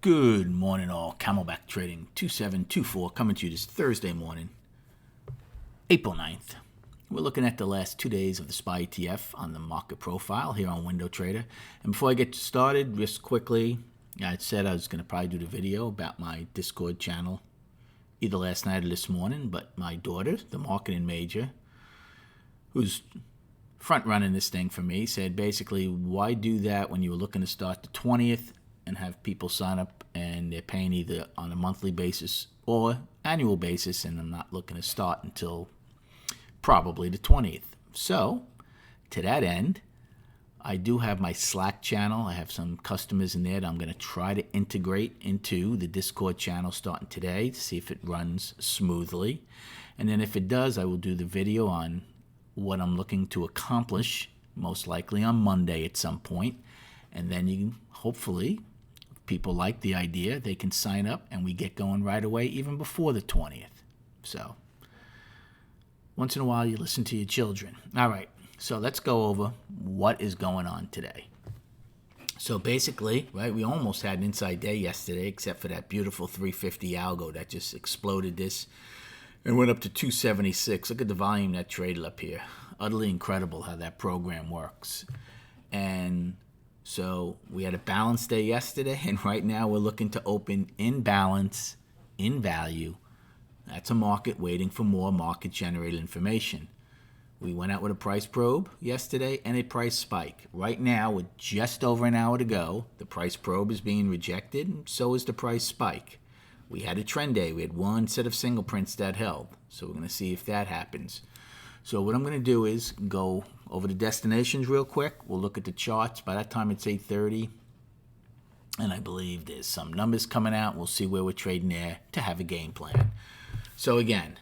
Good morning, all. Camelback Trading 2724 coming to you this Thursday morning, April 9th. We're looking at the last 2 days of the SPY ETF on the market profile here on Window Trader. And before I get started, just quickly, I said I was going to probably do the video about my Discord channel either last night or this morning, but my daughter, the marketing major, who's front running this thing for me, said basically, why do that when you were looking to start the 20th and have people sign up and they're paying either on a monthly basis or annual basis, and I'm not looking to start until probably the 20th. So, to that end, I do have my Slack channel. I have some customers in there that I'm going to try to integrate into the Discord channel starting today to see if it runs smoothly. And then if it does, I will do the video on what I'm looking to accomplish, most likely on Monday at some point. And then you can hopefully, if people like the idea, they can sign up and we get going right away, even before the 20th. So, once in a while, you listen to your children. All right, so let's go over what is going on today. So basically, right, we almost had an inside day yesterday, except for that beautiful 350 algo that just exploded this and went up to 276. Look at the volume that traded up here. Utterly incredible how that program works. And so we had a balanced day yesterday, and right now we're looking to open in balance, in value. That's a market waiting for more market-generated information. We went out with a price probe yesterday and a price spike. Right now, with just over an hour to go, the price probe is being rejected, and so is the price spike. We had a trend day. We had one set of single prints that held. So we're going to see if that happens. So what I'm going to do is go over the destinations real quick. We'll look at the charts. By that time, it's 8:30. And I believe there's some numbers coming out. We'll see where we're trading there to have a game plan. So again,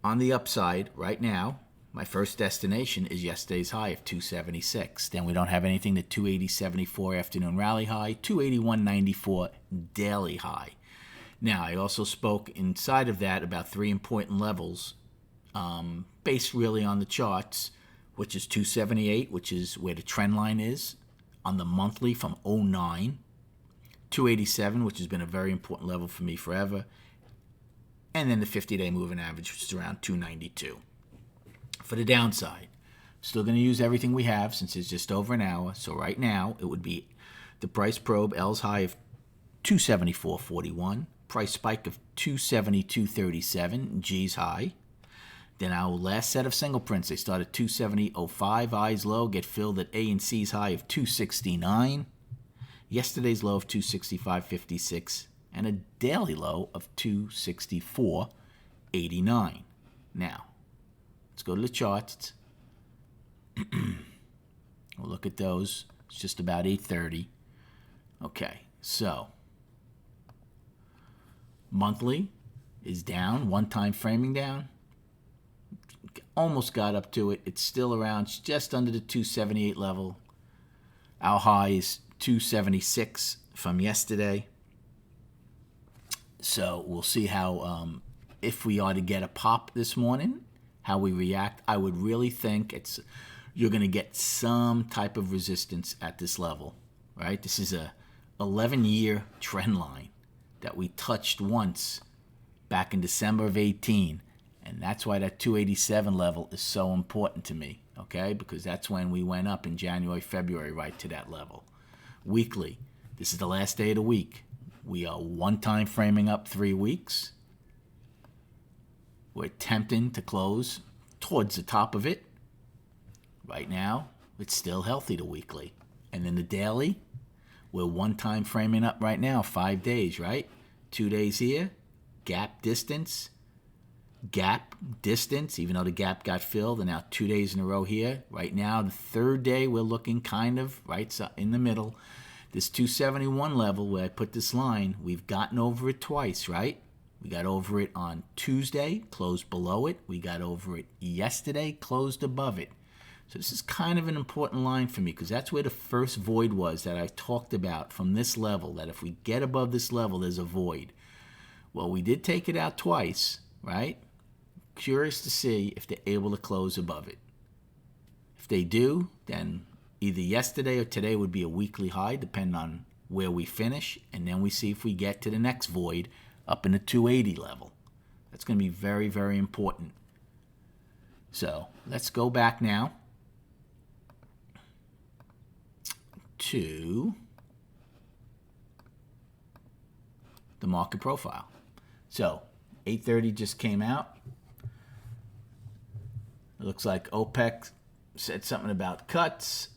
on the upside right now, my first destination is yesterday's high of 276. Then we don't have anything to 280.74 afternoon rally high, 281.94 daily high. Now, I also spoke inside of that about three important levels based really on the charts, which is 278, which is where the trend line is on the monthly from 09, 287, which has been a very important level for me forever, and then the 50-day moving average, which is around 292. For the downside, still going to use everything we have since it's just over an hour. So right now, it would be the price probe, L's high of 274.41, price spike of 272.37, G's high. Then our last set of single prints, they start at 270.05, I's low, get filled at A and C's high of 269. Yesterday's low of 265.56, and a daily low of 264.89. Now, let's go to the charts. We'll look at those. It's just about 8:30. Okay, so monthly is down, one-time framing down. Almost got up to it. It's still around just under the 278 level. Our high is 276 from yesterday. So we'll see how, if we are to get a pop this morning, how we react. I would really think you're going to get some type of resistance at this level, right? This is a 11-year trend line that we touched once back in December of 18. And that's why that 287 level is so important to me, okay? Because that's when we went up in January, February, right to that level. Weekly, this is the last day of the week. We are one-time framing up 3 weeks. We're attempting to close towards the top of it. Right now, it's still healthy, the weekly. And then the daily, we're one-time framing up right now, 5 days, right? 2 days here, gap distance, even though the gap got filled, and now 2 days in a row here. Right now, the third day, we're looking kind of right in the middle. This 271 level where I put this line, we've gotten over it twice, right? We got over it on Tuesday, closed below it. We got over it yesterday, closed above it. So this is kind of an important line for me because that's where the first void was that I talked about from this level, that if we get above this level, there's a void. Well, we did take it out twice, right? Curious to see if they're able to close above it. If they do, then either yesterday or today would be a weekly high, depending on where we finish, and then we see if we get to the next void up in the 280 level. That's going to be very, very important. So let's go back now to the market profile. So 8:30 just came out. It looks like OPEC said something about cuts.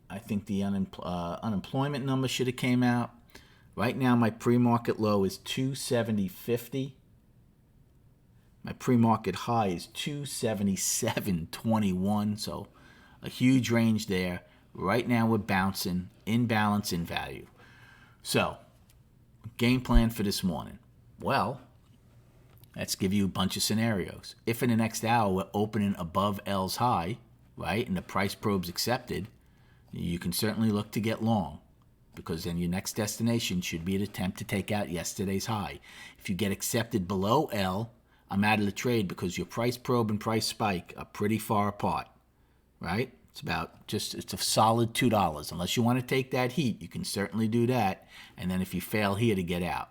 I think the unemployment number should have came out. Right now, my pre-market low is 270.50. My pre-market high is 277.21. So a huge range there. Right now, we're bouncing in balance in value. So game plan for this morning. Well, let's give you a bunch of scenarios. If in the next hour we're opening above L's high, right, and the price probe's accepted, you can certainly look to get long, because then your next destination should be an attempt to take out yesterday's high. If you get accepted below L, I'm out of the trade because your price probe and price spike are pretty far apart, right? It's a solid $2. Unless you want to take that heat, you can certainly do that. And then if you fail here, to get out.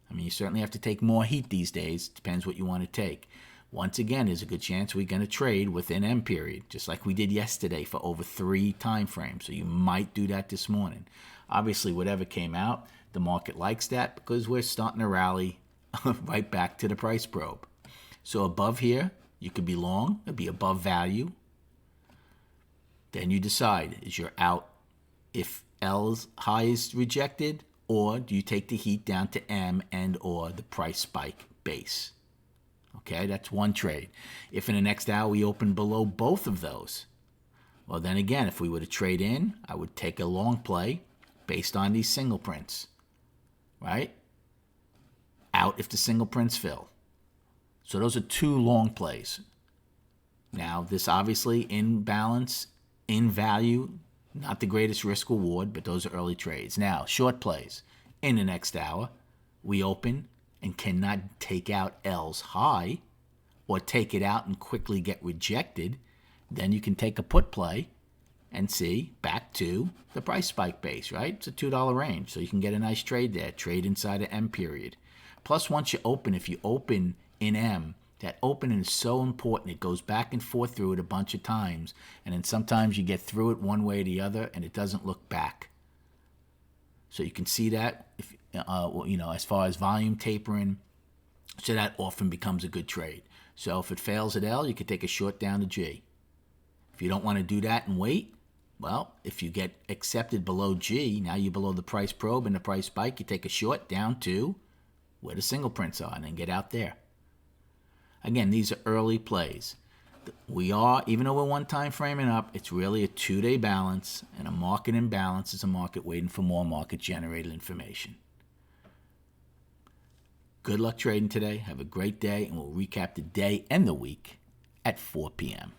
I mean, you certainly have to take more heat these days. Depends what you want to take. Once again, there's a good chance we're going to trade within M period, just like we did yesterday for over 3 time frames. So you might do that this morning. Obviously, whatever came out, the market likes that because we're starting to rally right back to the price probe. So above here, you could be long. It'd be above value. Then you decide, is you're out if L's high is rejected, or do you take the heat down to M and or the price spike base? Okay, that's one trade. If in the next hour we open below both of those, well, then again, if we were to trade in, I would take a long play based on these single prints, right? Out if the single prints fill. So those are 2 long plays. Now, this obviously in balance, in value, not the greatest risk reward, but those are early trades. Now, short plays. In the next hour, we open and cannot take out L's high or take it out and quickly get rejected. Then you can take a put play and see back to the price spike base, right? It's a $2 range, so you can get a nice trade there. Trade inside of M period. Plus, once you open, if you open in M, that opening is so important. It goes back and forth through it a bunch of times, and then sometimes you get through it one way or the other, and it doesn't look back. So you can see that, if as far as volume tapering, so that often becomes a good trade. So if it fails at L, you could take a short down to G. If you don't want to do that and wait, well, if you get accepted below G, now you're below the price probe and the price spike, you take a short down to where the single prints are and then get out there. Again, these are early plays. We are, even though we're 1 time framing up, it's really a 2-day balance, and a market imbalance is a market waiting for more market-generated information. Good luck trading today. Have a great day, and we'll recap the day and the week at 4 p.m.